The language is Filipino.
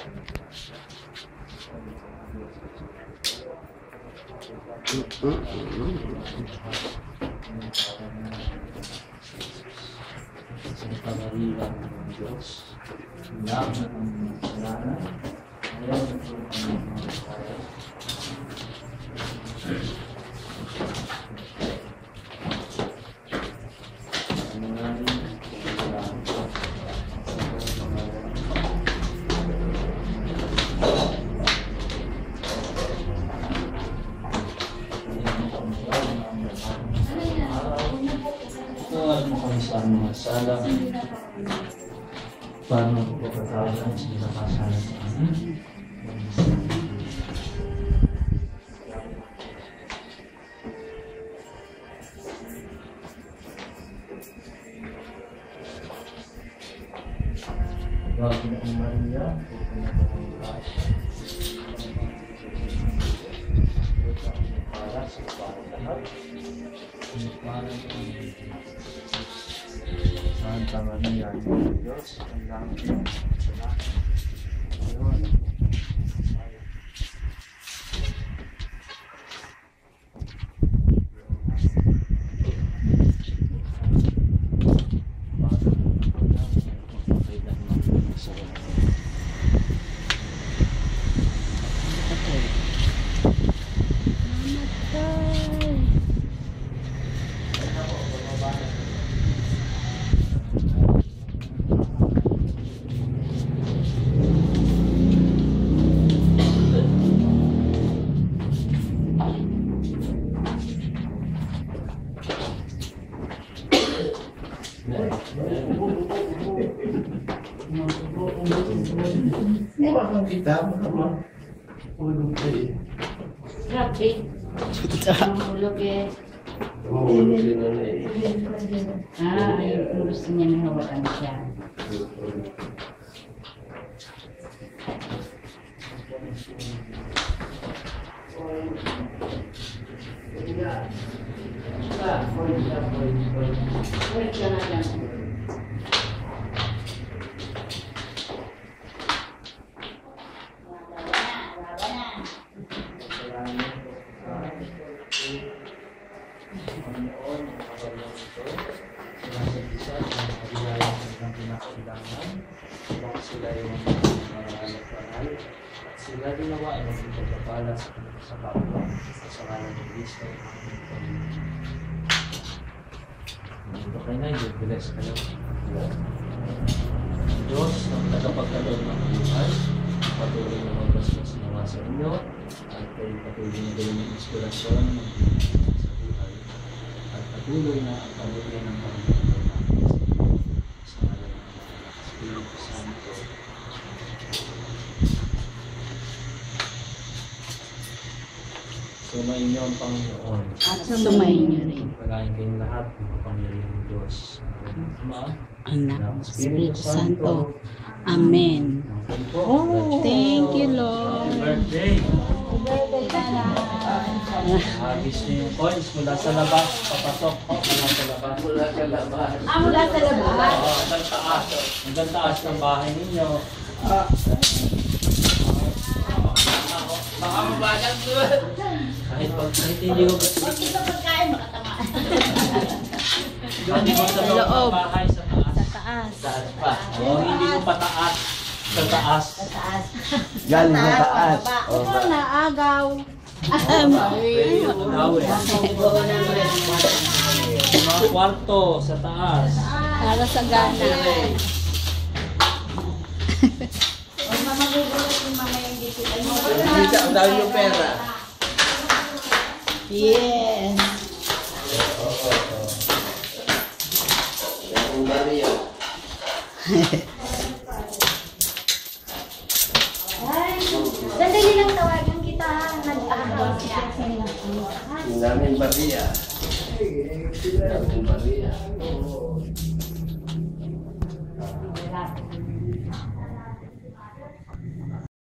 Sa pamarilan ng Diyos, lang ang kasalanan, ayaw na po ang mga kaya. Ito mo kami sa mga sala. Paano ko pagkatawasan sa mga kasala sa amin? Bago na ang Maria, ito na po ang kasya. Ito ang para sa lahat. Santa Maria, Diyos, ang langit ng kasalanan. Ngayon, kita ulog kayo. Grabe. Mahulog eh. Mahulog din na Ay, gusto niya na hawakan siya. Wait ka na lang. Sila ginawa ay maging pagpapala sa kapwa sa ngalan ng Kristo. Ito kayo na, bless kayo. Diyos, ang tagapagkaloob ng buhay, patuloy na magbasbas nawa sa inyo, at kayo patuloy na gawin ng inspirasyon ng sa buhay, at patuloy na ang pamilya ng Panginoon natin sa ngalan ng Espiritu Santo. Sumayin niyo ang Panginoon. At sumayin niyo rin. Pagayin kayong lahat ng kapangyarihan ng Diyos. Ama, Anak, Espiritu Santo. Amen. Oh, thank you, Lord. Happy birthday! Hagis niyo yung coins mula sa labas. Papasok ko mula sa labas. Mula sa labas. Mula sa labas. Hanggang taas. Hanggang taas ng bahay ninyo. Baka mabagal doon. Kahit hindi ko Huwag ito pagkain, makatama. hindi ko sa loob ng bahay sa taas. Sa taas. Taas pa. O hindi ko pataas. Sa taas. Sa taas. Galing sa taas. Ito na, agaw. Mga kwarto sa taas. Para sa gana. Huwag mamagugulat yung mga hindi sila. Hindi sa daw yung pera. Yes. Yung Maria. Ay, sandali lang tawagan kita. Nag-ahal siya. Yung namin Maria. Yung namin Maria.